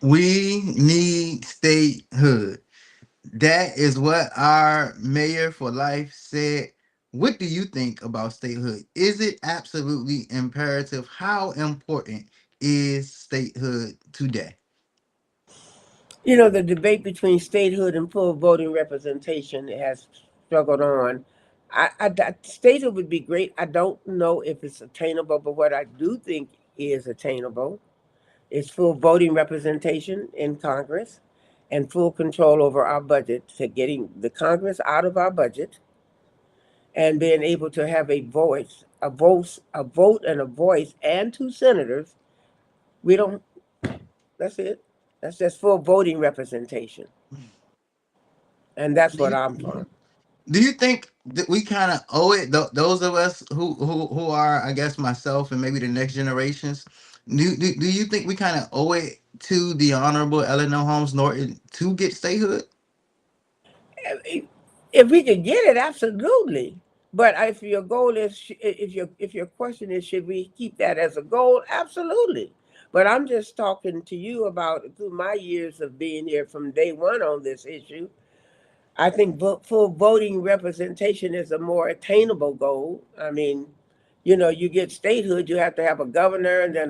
S1: We need statehood. That is what our mayor for life said. What do you think about statehood? Is it absolutely imperative? How important is statehood today?
S3: You know, the debate between statehood and full voting representation has struggled on. Statehood would be great. I don't know if it's attainable, but what I do think is attainable is full voting representation in Congress and full control over our budget, to getting the Congress out of our budget and being able to have a vote and a voice and 2 senators. We don't, that's it. That's just full voting representation. And that's what I'm for.
S1: Do you think that we kind of owe it, those of us who are, I guess, myself and maybe the next generations, do you think we kind of owe it to the Honorable Eleanor Holmes Norton to get statehood?
S3: If we could get it, absolutely. But if your goal is, if your question is, should we keep that as a goal? Absolutely. But I'm just talking to you about, through my years of being here from day one on this issue, I think full voting representation is a more attainable goal. I mean, you know, you get statehood, you have to have a governor, and then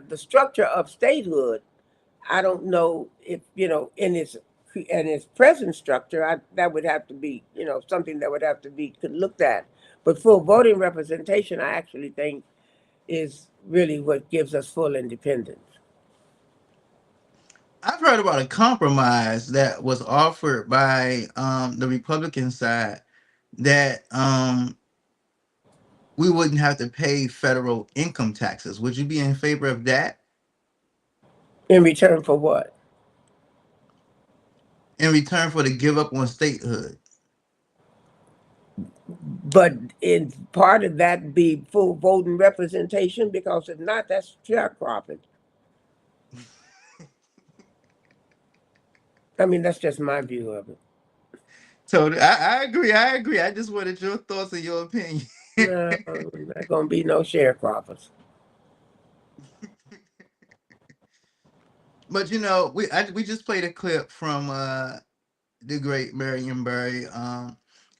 S3: the structure of statehood, I don't know if, you know, in its present structure, that would have to be, you know, something that would have to be looked at. But full voting representation, I actually think, is really what gives us full independence.
S1: I've heard about a compromise that was offered by the Republican side, that we wouldn't have to pay federal income taxes. Would you be in favor of that?
S3: In return for what?
S1: In return for the give up on statehood.
S3: But in part of that be full voting representation, because if not, that's sharecropping. I mean, that's just my view of it.
S1: So I agree. I just wanted your thoughts and your opinion.
S3: No, not gonna be no sharecroppers.
S1: But you know, we just played a clip from the great Marion Barry.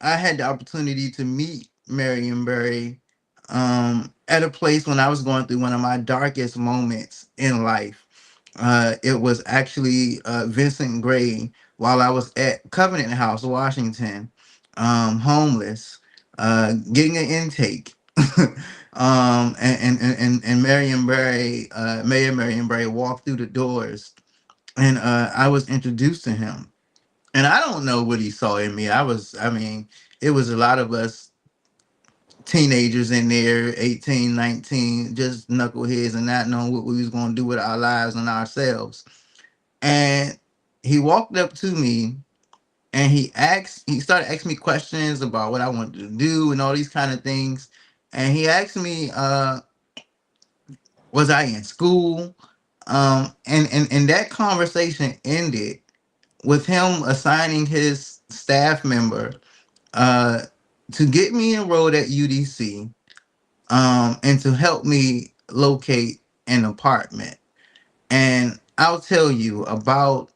S1: I had the opportunity to meet Marionberry at a place when I was going through one of my darkest moments in life. It was actually Vincent Gray while I was at Covenant House, Washington, homeless, getting an intake. And Mayor Marionberry walked through the doors, and I was introduced to him. And I don't know what he saw in me. I mean, it was a lot of us teenagers in there, 18, 19, just knuckleheads and not knowing what we was going to do with our lives and ourselves. And he walked up to me and he started asking me questions about what I wanted to do and all these kind of things. And he asked me, was I in school? And that conversation ended with him assigning his staff member uh, to get me enrolled at UDC, and to help me locate an apartment. And I'll tell you, about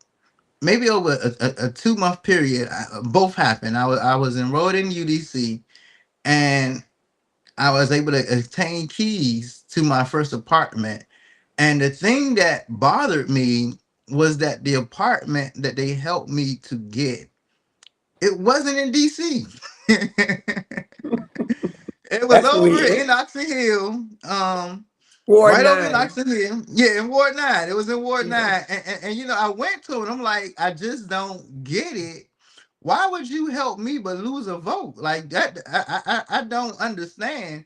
S1: maybe over a 2 month period, both happened. I was enrolled in UDC, and I was able to obtain keys to my first apartment. And the thing that bothered me was that the apartment that they helped me to get, it wasn't in DC. It was
S3: That's
S1: over
S3: weird.
S1: in Oxon Hill.
S3: Ward
S1: Right over in
S3: 9.
S1: Oxon Hill. Yeah, in Ward 9. It was in Ward
S3: Yeah.
S1: 9. And you know, I went to it. I'm like, I just don't get it. Why would you help me but lose a vote? Like that, I don't understand.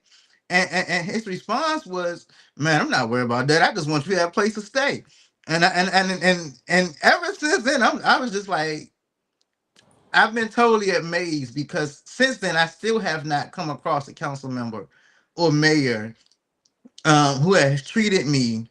S1: And his response was, man, I'm not worried about that. I just want you to have a place to stay. And ever since then, I was just like, I've been totally amazed, because since then I still have not come across a council member or mayor who has treated me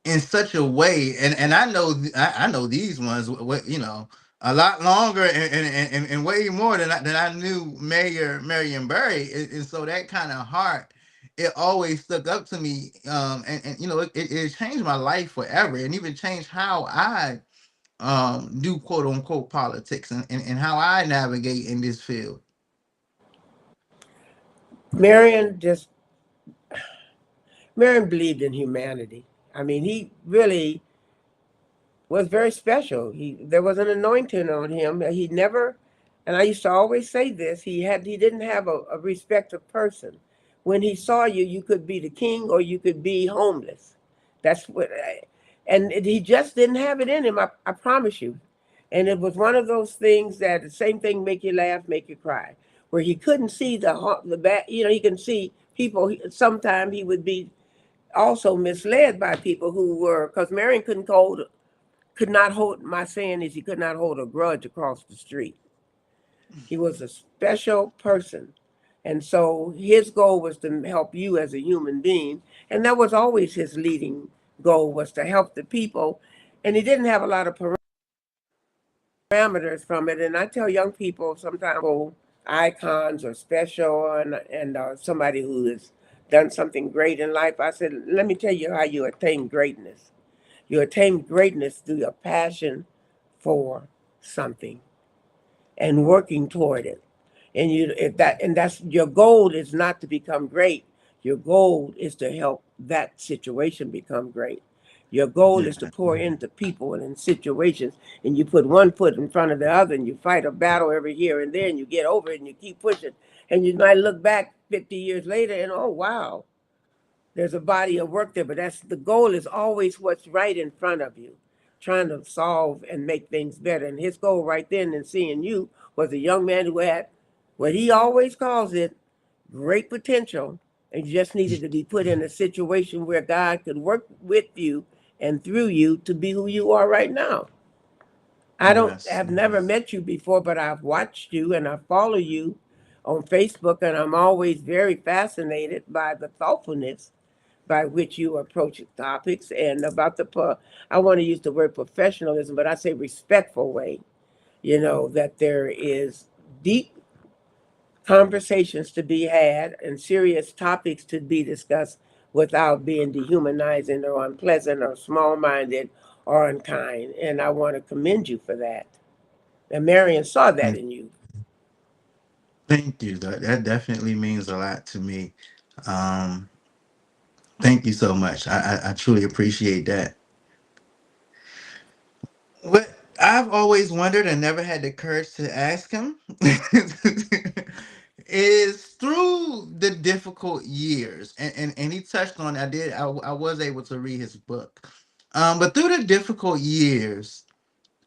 S1: in such a way. And I know I know these ones, you know, a lot longer and way more than I knew Mayor Marionberry. And so that kind of heart, it always stuck up to me. And you know, it changed my life forever, and even changed how I do quote unquote politics, and how I navigate in this field.
S3: Marion believed in humanity. I mean, he really was very special. There was an anointing on him. He never, and I used to always say this, he didn't have a respect of person. When he saw you, you could be the king or you could be homeless. That's what, and he just didn't have it in him. I promise you. And it was one of those things that the same thing make you laugh, make you cry, where he couldn't see the bad. You know, he can see people. Sometimes he would be also misled by people who were, because Marion could not hold, my saying is he could not hold a grudge across the street. He was a special person. And so his goal was to help you as a human being. And that was always his leading goal, was to help the people. And he didn't have a lot of parameters from it. And I tell young people sometimes, oh, icons or special, and somebody who has done something great in life, I said, let me tell you how you attain greatness. You attain greatness through your passion for something and working toward it. And that's your goal, is not to become great. Your goal is to help that situation become great. Your goal is to pour into people and in situations, and you put one foot in front of the other, and you fight a battle every here and there, and you get over it, and you keep pushing. And you might look back 50 years later and, oh, wow, there's a body of work there. But that's the goal, is always what's right in front of you, trying to solve and make things better. And his goal right then in seeing you was a young man who had what he always calls it, great potential, and you just needed to be put in a situation where God could work with you and through you to be who you are right now. Have never met you before, but I've watched you and I follow you on Facebook, and I'm always very fascinated by the thoughtfulness by which you approach topics, and about I want to use the word professionalism, but I say respectful way, you know, that there is deep conversations to be had and serious topics to be discussed without being dehumanizing or unpleasant or small-minded or unkind. And I want to commend you for that. And Marion saw that in you.
S1: Thank you. That definitely means a lot to me. Um, thank you so much. I truly appreciate that. What I've always wondered and never had the courage to ask him is through the difficult years, and he touched on. I was able to read his book, but through the difficult years,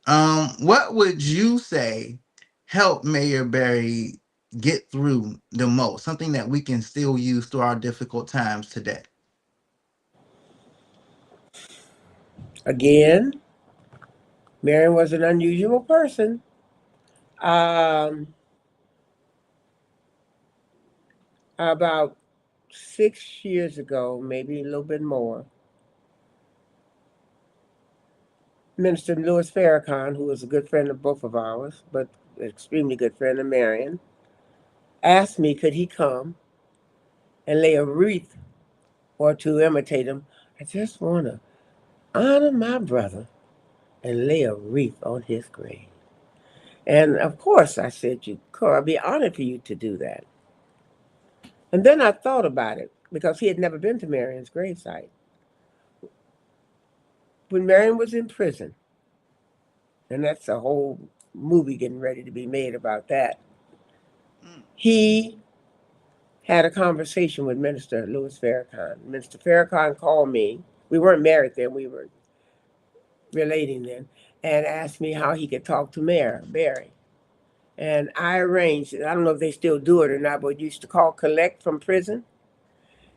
S1: what would you say helped Mayor Barry get through the most? Something that we can still use through our difficult times today.
S3: Again, Marion was an unusual person. Um, about 6 years ago, maybe a little bit more, Minister Louis Farrakhan, who was a good friend of both of ours, but an extremely good friend of Marion, asked me could he come and lay a wreath or to imitate him. I just want to honor my brother and lay a wreath on his grave. And of course, I said, I'd be honored for you to do that. And then I thought about it because he had never been to Marion's gravesite. When Marion was in prison, and that's a whole movie getting ready to be made about that, he had a conversation with Minister Louis Farrakhan. Minister Farrakhan called me. We weren't married then, we were relating then, and asked me how he could talk to Mayor Barry. And I arranged, I don't know if they still do it or not, but used to call collect from prison.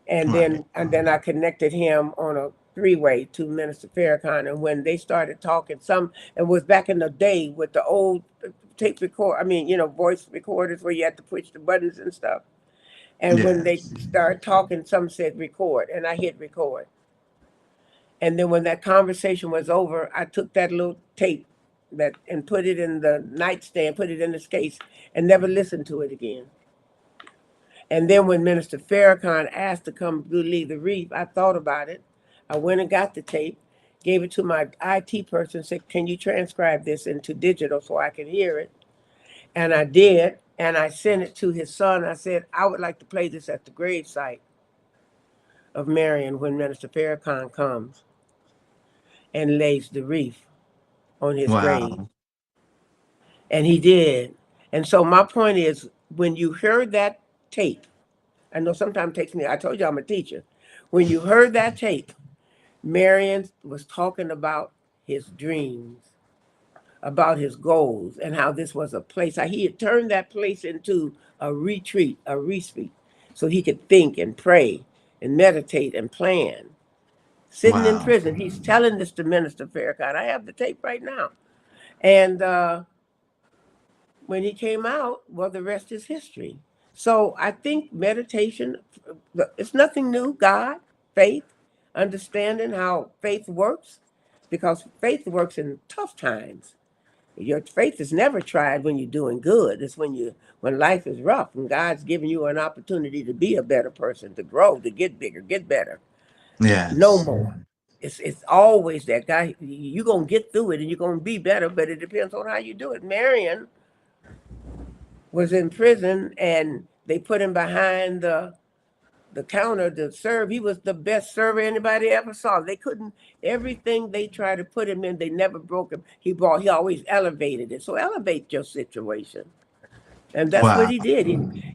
S3: And then I connected him on a three-way to Minister Farrakhan. And when they started talking, it was back in the day with the old tape record, voice recorders where you had to push the buttons and stuff. And when they started talking, some said record, and I hit record. And then when that conversation was over, I took that little tape and put it in the nightstand, put it in this case, and never listened to it again. And then when Minister Farrakhan asked to come lead the wreath, I thought about it. I went and got the tape, gave it to my IT person, said, can you transcribe this into digital so I can hear it? And I did, and I sent it to his son. I said, I would like to play this at the gravesite of Marion when Minister Farrakhan comes and lays the wreath on his grave. And he did. And so my point is, when you heard that tape, I know sometimes it takes me, I told you I'm a teacher. When you heard that tape, Marion was talking about his dreams, about his goals, and how this was a place. He had turned that place into a retreat, a respite, so he could think and pray and meditate and plan. Sitting in prison, he's telling this to Minister Farrakhan. I have the tape right now. And when he came out, well, the rest is history. So I think meditation, it's nothing new. God, faith, understanding how faith works, because faith works in tough times. Your faith is never tried when you're doing good. It's when life is rough and God's giving you an opportunity to be a better person, to grow, to get bigger, get better.
S1: Yeah.
S3: No more. It's always that guy. You're gonna get through it and you're gonna be better, but it depends on how you do it. Marion was in prison and they put him behind the counter to serve. He was the best server anybody ever saw. They couldn't, everything they tried to put him in, they never broke him. He always elevated it. So elevate your situation. And that's what he did.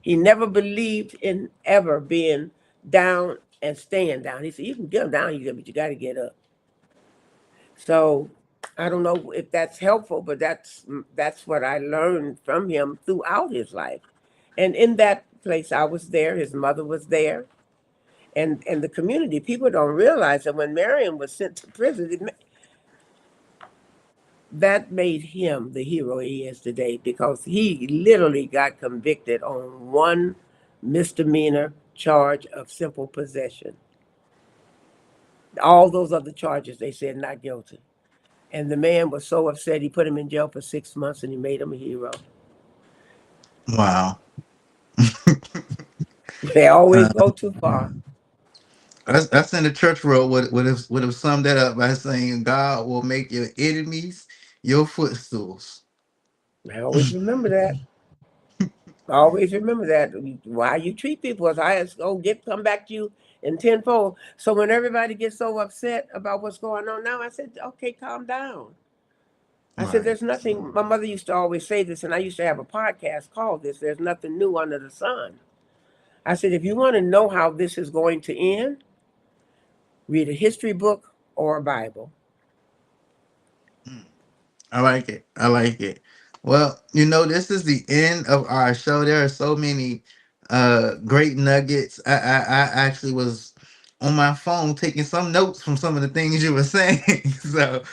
S3: He never believed in ever being down and staying down. He said, you can get down, but you got to get up. So I don't know if that's helpful, but that's what I learned from him throughout his life. And in that place, I was there. His mother was there. And the community, people don't realize that when Marion was sent to prison, that made him the hero he is today, because he literally got convicted on one misdemeanor charge of simple possession. All those other charges, they said not guilty. And the man was so upset, he put him in jail for 6 months and he made him a hero.
S1: Wow.
S3: They always go too far.
S1: That's in the church world would have summed that up by saying God will make your enemies your footstools.
S3: I always remember that. Always remember that. Why you treat people as I come back to you in tenfold. So when everybody gets so upset about what's going on now, I said, okay, calm down. I said,
S1: Right.
S3: there's nothing. My mother used to always say this, and I used to have a podcast called this. There's nothing new under the sun. I said, if you want to know how this is going to end, read a history book or a Bible.
S1: I like it. I like it. Well, this is the end of our show. There are so many great nuggets. I actually was on my phone taking some notes from some of the things you were saying. So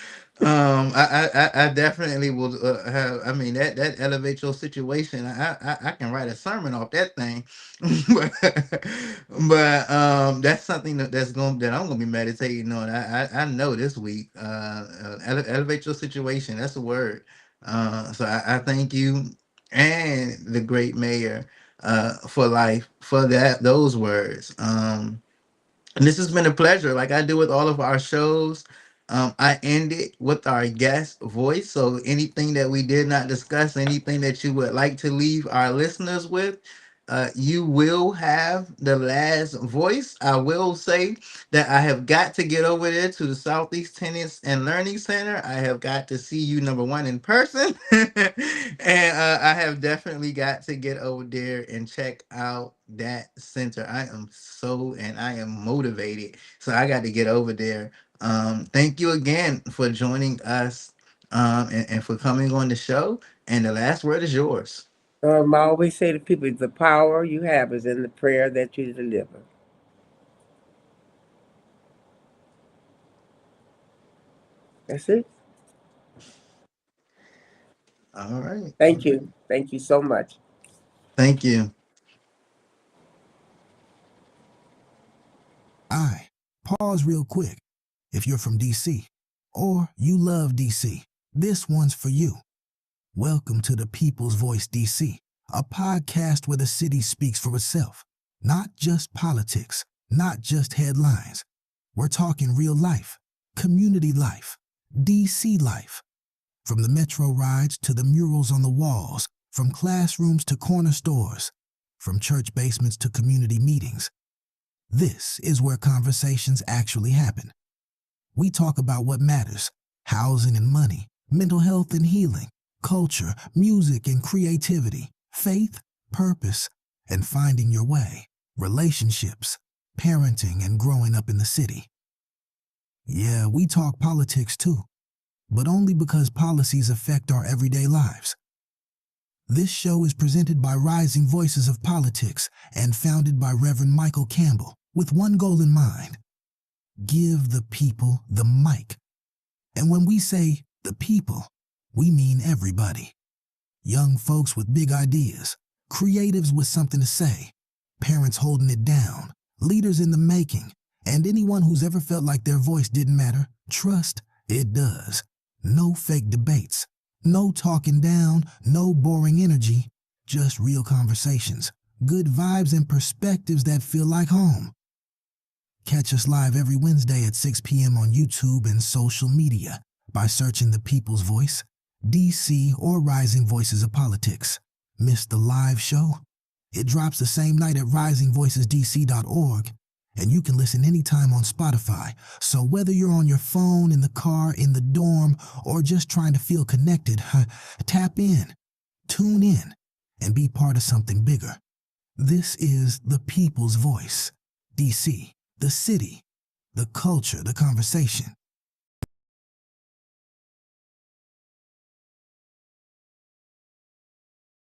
S1: I definitely will have. I mean, that elevate your situation. I can write a sermon off that thing. But that's something that I'm gonna be meditating on. I know this week. Elevate your situation. That's the word. So I thank you and the great mayor for life for those words. And this has been a pleasure, like I do with all of our shows. I end it with our guest voice. So anything that we did not discuss, anything that you would like to leave our listeners with, you will have the last voice. I will say that I have got to get over there to the Southeast Tennis and Learning Center. I have got to see you, number one, in person. And I have definitely got to get over there and check out that center. I am motivated. So I got to get over there. Thank you again for joining us and for coming on the show. And the last word is yours.
S3: I always say to people, the power you have is in the prayer that you deliver. That's it.
S1: All right.
S3: Thank you. Thank you so much.
S1: Thank you.
S16: Pause real quick. If you're from DC or you love DC, this one's for you. Welcome to the People's Voice DC, a podcast where the city speaks for itself. Not just politics, not just headlines. We're talking real life, community life, DC life. From the metro rides to the murals on the walls, from classrooms to corner stores, from church basements to community meetings. This is where conversations actually happen. We talk about what matters: housing and money, mental health and healing, culture, music and creativity, faith, purpose, and finding your way, relationships, parenting, and growing up in the city. Yeah, we talk politics too, but only because policies affect our everyday lives. This show is presented by Rising Voices of Politics and founded by Reverend Michael Campbell with one goal in mind: give the people the mic. And when we say the people, we mean everybody. Young folks with big ideas, creatives with something to say, parents holding it down, leaders in the making, and anyone who's ever felt like their voice didn't matter. Trust, it does. No fake debates, no talking down, no boring energy, just real conversations, good vibes, and perspectives that feel like home. Catch us live every Wednesday at 6 p.m. on YouTube and social media by searching The People's Voice, DC, or Rising Voices of Politics. Miss the live show? It drops the same night at risingvoicesdc.org, and you can listen anytime on Spotify. So whether you're on your phone, in the car, in the dorm, or just trying to feel connected, tap in, tune in, and be part of something bigger. This is The People's Voice, DC. The city, the culture, the conversation.